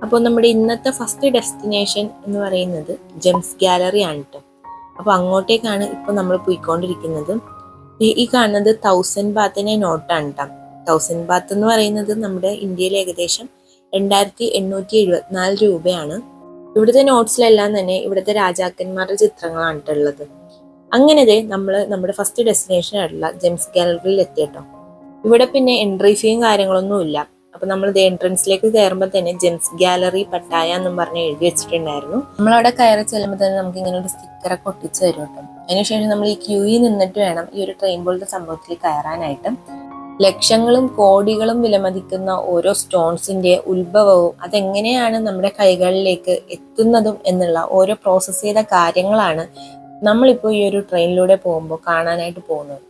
അപ്പോൾ നമ്മുടെ ഇന്നത്തെ ഫസ്റ്റ് ഡെസ്റ്റിനേഷൻ എന്ന് പറയുന്നത് ജെംസ് ഗാലറി ആണ് കേട്ടോ. അപ്പോൾ അങ്ങോട്ടേക്കാണ് ഇപ്പോൾ നമ്മൾ പോയിക്കൊണ്ടിരിക്കുന്നത്. ഈ കാണുന്നത് 1000 ബാത്തിനെ നോട്ടാണ് കേട്ടോ. 1000 ബാത്ത് എന്ന് പറയുന്നത് നമ്മുടെ ഇന്ത്യയിൽ ഏകദേശം 2874 രൂപയാണ്. ഇവിടുത്തെ നോട്ട്സിലെല്ലാം തന്നെ ഇവിടുത്തെ രാജാക്കന്മാരുടെ ചിത്രങ്ങളാണ് ഉള്ളത്. അങ്ങനെ നമ്മൾ നമ്മുടെ ഫസ്റ്റ് ഡെസ്റ്റിനേഷൻ ആയിട്ടുള്ള ജെംസ് ഗാലറിയിൽ എത്തിയിട്ടോ. ഇവിടെ പിന്നെ എൻട്രി ഫീയും കാര്യങ്ങളൊന്നും ഇല്ല. അപ്പൊ നമ്മൾ എൻട്രൻസിലേക്ക് കയറുമ്പോൾ തന്നെ ജെംസ് ഗാലറി പട്ടായ എന്നും പറഞ്ഞ് എഴുതി വെച്ചിട്ടുണ്ടായിരുന്നു. നമ്മളവിടെ കയറി ചെല്ലുമ്പോൾ തന്നെ നമുക്ക് ഇങ്ങനെ ഒരു സ്റ്റിക്കറൊക്കെ ഒട്ടിച്ച് തരും കേട്ടോ. അതിനുശേഷം നമ്മൾ ഈ ക്യൂയിൽ നിന്നിട്ട് വേണം ഈ ഒരു ട്രെയിൻ പോലത്തെ സംഭവത്തിൽ കയറാനായിട്ട്. ലക്ഷങ്ങളും കോടികളും വിലമതിക്കുന്ന ഓരോ സ്റ്റോൺസിന്റെ ഉത്ഭവവും അതെങ്ങനെയാണ് നമ്മുടെ കൈകളിലേക്ക് എത്തുന്നതും എന്നുള്ള ഓരോ പ്രോസസ് ചെയ്ത കാര്യങ്ങളാണ് നമ്മളിപ്പോൾ ഈ ഒരു ട്രെയിനിലൂടെ പോകുമ്പോൾ കാണാനായിട്ട് പോകുന്നത്.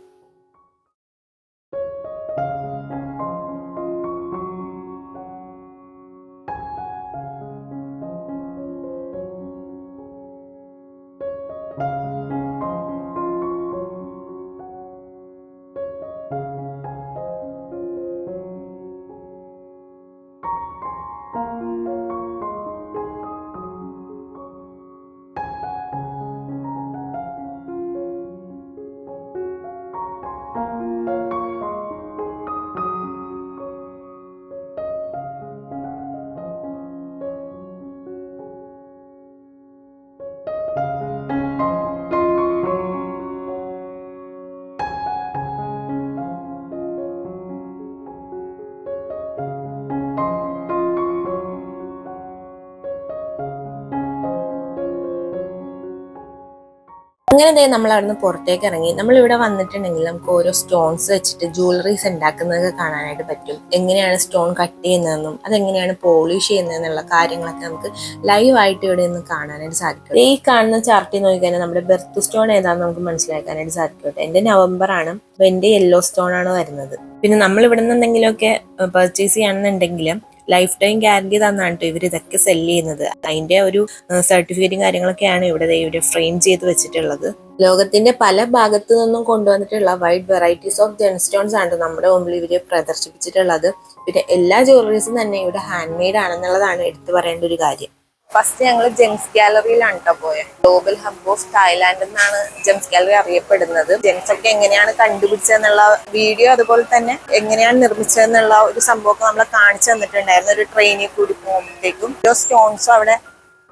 അങ്ങനെ നമ്മൾ അവിടുന്ന് പുറത്തേക്ക് ഇറങ്ങി. നമ്മൾ ഇവിടെ വന്നിട്ടുണ്ടെങ്കിൽ നമുക്ക് ഓരോ സ്റ്റോൺസ് വെച്ചിട്ട് ജ്വല്ലറീസ് ഉണ്ടാക്കുന്നതൊക്കെ കാണാനായിട്ട് പറ്റും. എങ്ങനെയാണ് സ്റ്റോൺ കട്ട് ചെയ്യുന്നതെന്നും അതെങ്ങനെയാണ് പോളിഷ് ചെയ്യുന്നതെന്നുള്ള കാര്യങ്ങളൊക്കെ നമുക്ക് ലൈവായിട്ട് ഇവിടെ നിന്ന് കാണാനായിട്ട് സാധിക്കും. ഈ കാണുന്ന ചാർട്ടിൽ നോക്കിക്കഴിഞ്ഞാൽ നമ്മുടെ ബെർത്ത് സ്റ്റോൺ ഏതാണെന്ന് നമുക്ക് മനസ്സിലാക്കാനായിട്ട് സാധിക്കും. എന്റെ നവംബർ ആണ്, അപ്പൊ എന്റെ യെല്ലോ സ്റ്റോൺ ആണ് വരുന്നത്. പിന്നെ നമ്മൾ ഇവിടെ നിന്ന് എന്തെങ്കിലുമൊക്കെ പർച്ചേസ് ചെയ്യണമെന്നുണ്ടെങ്കിലും ലൈഫ് ടൈം ഗ്യാരണ്ടി തന്നാണ് കേട്ടോ ഇവർ ഇതൊക്കെ സെല് ചെയ്യുന്നത്. അതിന്റെ ഒരു സർട്ടിഫിക്കറ്റും കാര്യങ്ങളൊക്കെയാണ് ഇവിടെ ഫ്രെയിം ചെയ്ത് വെച്ചിട്ടുള്ളത്. ലോകത്തിന്റെ പല ഭാഗത്തു നിന്നും കൊണ്ടുവന്നിട്ടുള്ള wide varieties of gem stones ആണ് നമ്മുടെ മുമ്പിൽ ഇവര് പ്രദർശിപ്പിച്ചിട്ടുള്ളത്. പിന്നെ എല്ലാ ജ്വല്ലറീസും തന്നെ ഇവിടെ ഹാൻഡ് മെയ്ഡ് ആണെന്നുള്ളതാണ് എടുത്തു പറയേണ്ട ഒരു കാര്യം. ഫസ്റ്റ് ഞങ്ങൾ ജെംസ് ഗാലറിയിലാണ് കേട്ടോ പോയത്. ഗ്ലോബൽ ഹബ് ഓഫ് തായ്ലാൻഡ് എന്നാണ് ജെംസ് ഗാലറി അറിയപ്പെടുന്നത്. ജെംസ് ഒക്കെ എങ്ങനെയാണ് കണ്ടുപിടിച്ചതെന്നുള്ള വീഡിയോ, അതുപോലെ തന്നെ എങ്ങനെയാണ് നിർമ്മിച്ചതെന്നുള്ള ഒരു സംഭവമൊക്കെ നമ്മളെ കാണിച്ചു തന്നിട്ടുണ്ടായിരുന്നു. ഒരു ട്രെയിനിൽ കൂടി പോകുമ്പോഴത്തേക്കും ഓരോ സ്റ്റോൺസും അവിടെ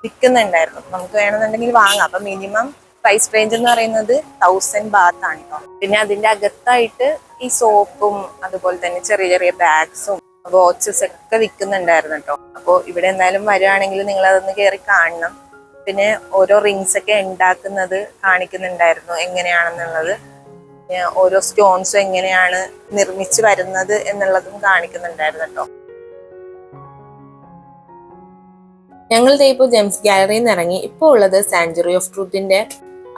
വിൽക്കുന്നുണ്ടായിരുന്നു. നമുക്ക് വേണമെന്നുണ്ടെങ്കിൽ വാങ്ങാം. അപ്പൊ മിനിമം പ്രൈസ് റേഞ്ച് എന്ന് പറയുന്നത് 1000 ബാത്ത് ആണ് കേട്ടോ. പിന്നെ അതിന്റെ അകത്തായിട്ട് ഈ സോപ്പും അതുപോലെ തന്നെ ചെറിയ ചെറിയ ബാഗ്സും വാച്ചസ് ഒക്കെ വിൽക്കുന്നുണ്ടായിരുന്നു കേട്ടോ. അപ്പോൾ ഇവിടെ എന്തായാലും വരുവാണെങ്കിൽ നിങ്ങൾ അതൊന്ന് കയറി കാണണം. പിന്നെ ഓരോ റിങ്സ് ഒക്കെ ഉണ്ടാക്കുന്നത് കാണിക്കുന്നുണ്ടായിരുന്നു എങ്ങനെയാണെന്നുള്ളത്. ഓരോ സ്റ്റോൺസും എങ്ങനെയാണ് നിർമ്മിച്ച് വരുന്നത് എന്നുള്ളതും കാണിക്കുന്നുണ്ടായിരുന്നു കേട്ടോ. ഞങ്ങൾ ഇപ്പോൾ ജെംസ് ഗാലറിയിൽ നിന്ന് ഇറങ്ങി. ഇപ്പോൾ ഉള്ളത് സാഞ്ചുറി ഓഫ് ട്രൂത്തിന്റെ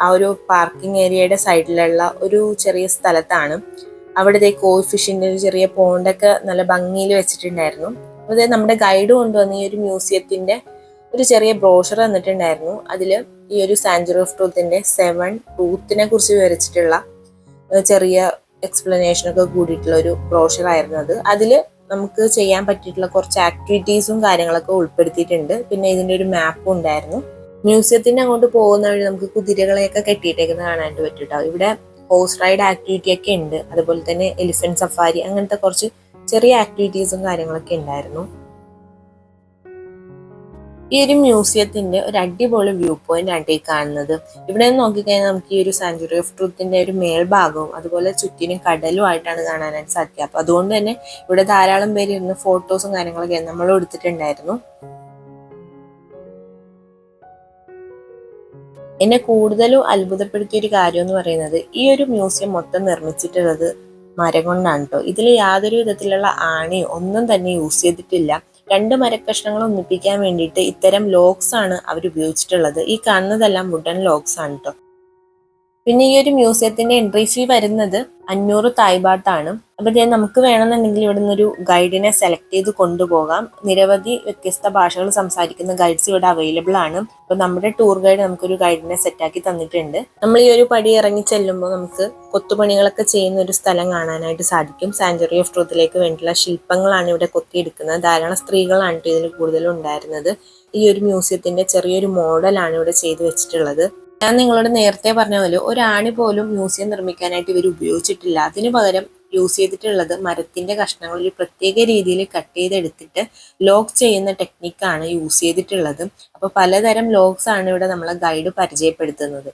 ആ ഒരു പാർക്കിംഗ് ഏരിയയുടെ സൈഡിലുള്ള ഒരു ചെറിയ സ്ഥലത്താണ്. അവിടെ കോഫിഷിന്റെ ഒരു ചെറിയ പോണ്ടൊക്കെ നല്ല ഭംഗിയിൽ വെച്ചിട്ടുണ്ടായിരുന്നു. അത് നമ്മുടെ ഗൈഡ് കൊണ്ടുവന്ന ഈ ഒരു മ്യൂസിയത്തിന്റെ ഒരു ചെറിയ ബ്രോഷർ തന്നിട്ടുണ്ടായിരുന്നു. അതില് ഈ ഒരു സാഞ്ചുറി ഓഫ് ട്രൂത്തിന്റെ 7 ട്രൂത്തിനെ കുറിച്ച് വിവരിച്ചിട്ടുള്ള ചെറിയ എക്സ്പ്ലനേഷൻ ഒക്കെ കൂടിയിട്ടുള്ള ഒരു ബ്രോഷർ ആയിരുന്നു അത്. അതില് നമുക്ക് ചെയ്യാൻ പറ്റിയിട്ടുള്ള കുറച്ച് ആക്ടിവിറ്റീസും കാര്യങ്ങളൊക്കെ ഉൾപ്പെടുത്തിയിട്ടുണ്ട്. പിന്നെ ഇതിന്റെ ഒരു മാപ്പും ഉണ്ടായിരുന്നു. മ്യൂസിയത്തിന്റെ അങ്ങോട്ട് പോകുന്ന വഴി നമുക്ക് കുതിരകളെയൊക്കെ കെട്ടിയിട്ടേക്കുന്നത് കാണാനായിട്ട് പറ്റും കേട്ടോ. ഇവിടെ ഹോഴ്സ് റൈഡ് ആക്ടിവിറ്റി ഒക്കെ ഉണ്ട്. അതുപോലെ തന്നെ എലിഫന്റ് സഫാരി, അങ്ങനത്തെ കുറച്ച് ചെറിയ ആക്ടിവിറ്റീസും കാര്യങ്ങളൊക്കെ ഉണ്ടായിരുന്നു. ഈ ഒരു മ്യൂസിയത്തിന്റെ ഒരു അടിപൊളി വ്യൂ പോയിന്റ് ആണ് ഈ കാണുന്നത്. ഇവിടെ നിന്ന് നോക്കിക്കഴിഞ്ഞാൽ നമുക്ക് ഈ ഒരു സാഞ്ചുറി ഓഫ് ട്രൂത്തിന്റെ ഒരു മേൽഭാഗവും അതുപോലെ ചുറ്റിനും കടലും ആയിട്ടാണ് കാണാനായിട്ട് സാധിക്കുക. അപ്പൊ അതുകൊണ്ട് തന്നെ ഇവിടെ ധാരാളം പേര് ഇരുന്ന് ഫോട്ടോസും കാര്യങ്ങളൊക്കെ നമ്മൾ എടുത്തിട്ടുണ്ടായിരുന്നു. എന്നെ കൂടുതലും അത്ഭുതപ്പെടുത്തിയ ഒരു കാര്യം എന്ന് പറയുന്നത് ഈ ഒരു മ്യൂസിയം മൊത്തം നിർമ്മിച്ചിട്ടുള്ളത് മരം കൊണ്ടാണ് കേട്ടോ. ഇതിൽ യാതൊരു വിധത്തിലുള്ള ആണിയോ ഒന്നും തന്നെ യൂസ് ചെയ്തിട്ടില്ല. രണ്ട് മരക്കഷ്ണങ്ങൾ ഒന്നിപ്പിക്കാൻ വേണ്ടിയിട്ട് ഇത്തരം ലോക്സ് ആണ് അവർ ഉപയോഗിച്ചിട്ടുള്ളത്. ഈ കാണുന്നതെല്ലാം വുഡൻ ലോക്സ് ആണ് കേട്ടോ. പിന്നെ ഈ ഒരു മ്യൂസിയത്തിന്റെ എൻട്രി ഫീ വരുന്നത് 500 തായ് ബാട്ട് ആണ്. അപ്പൊ നമുക്ക് വേണമെന്നുണ്ടെങ്കിൽ ഇവിടെ നിന്നൊരു ഗൈഡിനെ സെലക്ട് ചെയ്ത് കൊണ്ടുപോകാം. നിരവധി വ്യത്യസ്ത ഭാഷകൾ സംസാരിക്കുന്ന ഗൈഡ്സ് ഇവിടെ അവൈലബിൾ ആണ്. അപ്പൊ നമ്മുടെ ടൂർ ഗൈഡ് നമുക്കൊരു ഗൈഡിനെ സെറ്റാക്കി തന്നിട്ടുണ്ട്. നമ്മൾ ഈ ഒരു പടി ഇറങ്ങി ചെല്ലുമ്പോൾ നമുക്ക് കൊത്തുപണികളൊക്കെ ചെയ്യുന്ന ഒരു സ്ഥലം കാണാനായിട്ട് സാധിക്കും. സാഞ്ചുറി ഓഫ് ട്രൂത്തിലേക്ക് വേണ്ടിയുള്ള ശില്പങ്ങളാണ് ഇവിടെ കൊത്തിയെടുക്കുന്നത്. ധാരാളം സ്ത്രീകളാണ് ഇതിൽ കൂടുതലും ഉണ്ടായിരുന്നത്. ഈ ഒരു മ്യൂസിയത്തിന്റെ ചെറിയൊരു മോഡലാണ് ഇവിടെ ചെയ്തു വെച്ചിട്ടുള്ളത്. ഞാൻ നിങ്ങളോട് നേരത്തെ പറഞ്ഞ പോലെ ഒരു ആണി പോലും മ്യൂസിയം നിർമ്മിക്കാനായിട്ട് ഇവർ ഉപയോഗിച്ചിട്ടില്ല. അതിനു പകരം യൂസ് ചെയ്തിട്ടുള്ളത് മരത്തിന്റെ കഷ്ണങ്ങൾ ഒരു പ്രത്യേക രീതിയിൽ കട്ട് ചെയ്തെടുത്തിട്ട് ലോക്ക് ചെയ്യുന്ന ടെക്നിക്കാണ് യൂസ് ചെയ്തിട്ടുള്ളത്. അപ്പോൾ പലതരം ലോക്സ് ആണ് ഇവിടെ നമ്മളെ ഗൈഡ് പരിചയപ്പെടുത്തുന്നത്.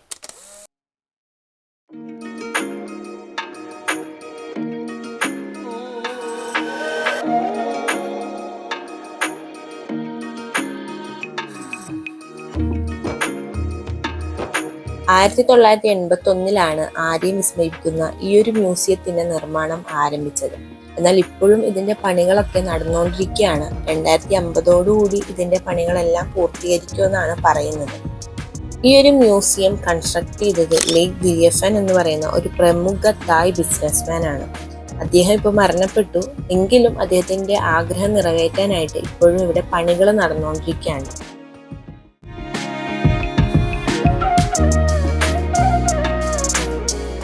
ആയിരത്തി 1981 ആരെയും വിസ്മയിപ്പിക്കുന്ന ഈ ഒരു മ്യൂസിയത്തിന്റെ നിർമ്മാണം ആരംഭിച്ചത്. എന്നാൽ ഇപ്പോഴും ഇതിന്റെ പണികളൊക്കെ നടന്നുകൊണ്ടിരിക്കുകയാണ്. 2050 ഇതിന്റെ പണികളെല്ലാം പൂർത്തീകരിക്കുമെന്നാണ് പറയുന്നത്. ഈ ഒരു മ്യൂസിയം കൺസ്ട്രക്ട് ചെയ്തത് ലേക്ക് ഗിയഫൻ എന്ന് പറയുന്ന ഒരു പ്രമുഖ തായ് ബിസിനസ്മാൻ ആണ്. അദ്ദേഹം ഇപ്പോൾ മരണപ്പെട്ടു. എങ്കിലും അദ്ദേഹത്തിന്റെ ആഗ്രഹം നിറവേറ്റാനായിട്ട് ഇപ്പോഴും ഇവിടെ പണികൾ നടന്നുകൊണ്ടിരിക്കുകയാണ്.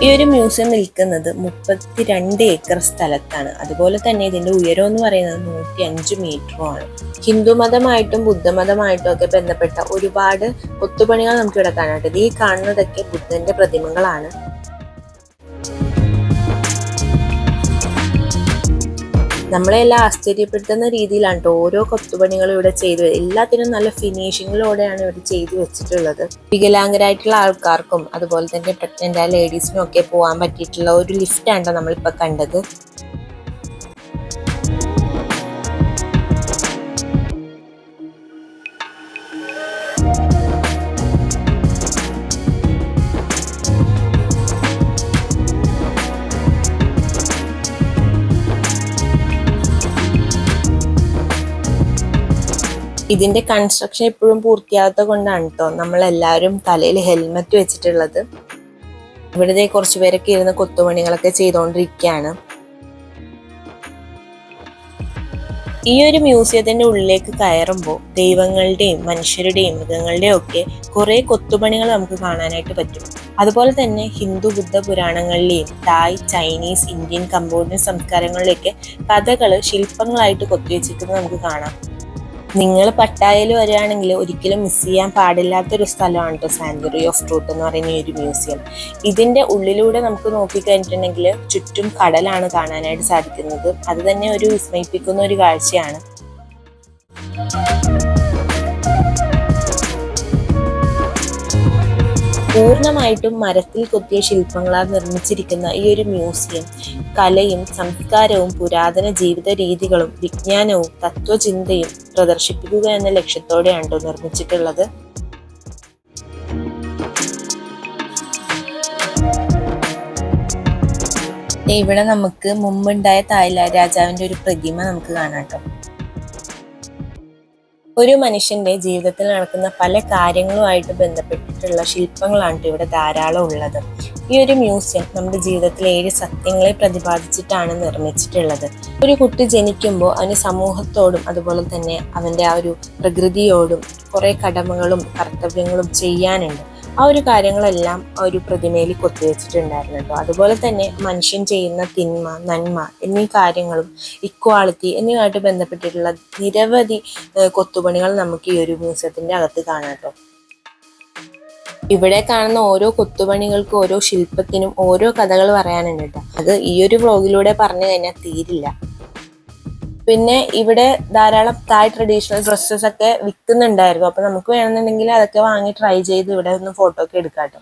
ഈ ഒരു മ്യൂസിയം നിൽക്കുന്നത് 32 ഏക്കർ സ്ഥലത്താണ്. അതുപോലെ തന്നെ ഇതിന്റെ ഉയരം എന്ന് പറയുന്നത് 105 മീറ്ററുമാണ്. ഹിന്ദുമതമായിട്ടും ബുദ്ധമതമായിട്ടും ഒക്കെ ബന്ധപ്പെട്ട ഒരുപാട് കൊത്തുപണികൾ നമുക്ക് ഇവിടെ കാണാറുണ്ട്. ഈ കാണുന്നതൊക്കെ ബുദ്ധന്റെ പ്രതിമകളാണ്. നമ്മളെല്ലാം ആശ്ചര്യപ്പെടുത്തുന്ന രീതിയിലാണ് ഓരോ കൊത്തുപണികളും ഇവിടെ ചെയ്തു. എല്ലാത്തിനും നല്ല ഫിനിഷിങ്ങിലൂടെയാണ് ഇവിടെ ചെയ്തു വെച്ചിട്ടുള്ളത്. വികലാംഗരായിട്ടുള്ള ആൾക്കാർക്കും അതുപോലെ തന്നെ പ്രഗ്നന്റ് ആയ ലേഡീസിനും ഒക്കെ പോകാൻ പറ്റിയിട്ടുള്ള ഒരു ലിഫ്റ്റാണ് നമ്മളിപ്പോൾ കണ്ടത്. ഇതിന്റെ കൺസ്ട്രക്ഷൻ ഇപ്പോഴും പൂർത്തിയാകാത്ത കൊണ്ടാണ് കേട്ടോ നമ്മളെല്ലാവരും തലയിൽ ഹെൽമെറ്റ് വെച്ചിട്ടുള്ളത്. ഇവിടുത്തെ കുറച്ചു പേരൊക്കെ ഇരുന്ന് കൊത്തുപണികളൊക്കെ ചെയ്തുകൊണ്ടിരിക്കുകയാണ്. ഈ ഒരു മ്യൂസിയത്തിന്റെ ഉള്ളിലേക്ക് കയറുമ്പോൾ ദൈവങ്ങളുടെയും മനുഷ്യരുടെയും മൃഗങ്ങളുടെയും ഒക്കെ കുറെ കൊത്തുപണികൾ നമുക്ക് കാണാനായിട്ട് പറ്റും. അതുപോലെ തന്നെ ഹിന്ദു ബുദ്ധ പുരാണങ്ങളിലെയും തായ്, ചൈനീസ്, ഇന്ത്യൻ, കംബോഡിയൻ സംസ്കാരങ്ങളിലേക്ക് കഥകള് ശില്പങ്ങളായിട്ട് കൊത്തിവെച്ചിരിക്കുന്നത് നമുക്ക് കാണാം. നിങ്ങൾ പട്ടായയിൽ വരികയാണെങ്കിൽ ഒരിക്കലും മിസ് ചെയ്യാൻ പാടില്ലാത്തൊരു സ്ഥലമാണ് കേട്ടോ സാഞ്ചുറി ഓഫ് ട്രൂത്ത് എന്ന് പറയുന്ന ഈ ഒരു മ്യൂസിയം. ഇതിന്റെ ഉള്ളിലൂടെ നമുക്ക് നോക്കിക്കഴിഞ്ഞിട്ടുണ്ടെങ്കിൽ ചുറ്റും കടലാണ് കാണാനായിട്ട് സാധിക്കുന്നത്. അത് തന്നെ ഒരു വിസ്മയിപ്പിക്കുന്ന ഒരു കാഴ്ചയാണ്. പൂർണ്ണമായിട്ടും മരത്തിൽ കൊത്തിയ ശില്പങ്ങളാൽ നിർമ്മിച്ചിരിക്കുന്ന ഈ ഒരു മ്യൂസിയം കലയും സംസ്കാരവും പുരാതന ജീവിത രീതികളും വിജ്ഞാനവും തത്വചിന്തയും പ്രദർശിപ്പിക്കുക എന്ന ലക്ഷ്യത്തോടെയാണ് നിർമ്മിച്ചിട്ടുള്ളത്. ഇവിടെ നമുക്ക് മുമ്പുണ്ടായ തായ് രാജാവിന്റെ ഒരു പ്രതിമ നമുക്ക് കാണാം കേട്ടോ. ഒരു മനുഷ്യന്റെ ജീവിതത്തിൽ നടക്കുന്ന പല കാര്യങ്ങളുമായിട്ട് ബന്ധപ്പെട്ടിട്ടുള്ള ശില്പങ്ങളാണ് ഇവിടെ ധാരാളം ഉള്ളത്. ഈ ഒരു മ്യൂസിയം നമ്മുടെ ജീവിതത്തിലെ 7 സത്യങ്ങളെ പ്രതിപാദിച്ചിട്ടാണ് നിർമ്മിച്ചിട്ടുള്ളത്. ഒരു കുട്ടി ജനിക്കുമ്പോൾ അവന് സമൂഹത്തോടും അതുപോലെ തന്നെ അവന്റെ ആ ഒരു പ്രകൃതിയോടും കുറെ കടമകളും കർത്തവ്യങ്ങളും ചെയ്യാനുണ്ട്. ആ ഒരു കാര്യങ്ങളെല്ലാം ആ ഒരു പ്രതിമയിൽ കൊത്തിവെച്ചിട്ടുണ്ടായിരുന്നു കേട്ടോ. അതുപോലെ തന്നെ മനുഷ്യൻ ചെയ്യുന്ന തിന്മ, നന്മ എന്നീ കാര്യങ്ങളും ഇക്വാളിറ്റി എന്നിവയായിട്ട് ബന്ധപ്പെട്ടിട്ടുള്ള നിരവധി കൊത്തുപണികൾ നമുക്ക് ഈ ഒരു മ്യൂസിയത്തിന്റെ അകത്ത് കാണാം കേട്ടോ. ഇവിടെ കാണുന്ന ഓരോ കൊത്തുപണികൾക്കും ഓരോ ശില്പത്തിനും ഓരോ കഥകൾ പറയാനുണ്ട് കേട്ടോ. അത് ഈ ഒരു വ്ലോഗിലൂടെ പറഞ്ഞു കഴിഞ്ഞാൽ തീരില്ല. പിന്നെ ഇവിടെ ധാരാളം തായ് ട്രഡീഷണൽ ഡ്രസ്സസ് ഒക്കെ വിൽക്കുന്നുണ്ടായിരുന്നു. അപ്പൊ നമുക്ക് വേണമെന്നുണ്ടെങ്കിൽ അതൊക്കെ വാങ്ങി ട്രൈ ചെയ്ത് ഇവിടെ ഒന്ന് ഫോട്ടോ ഒക്കെ എടുക്കാം കേട്ടോ.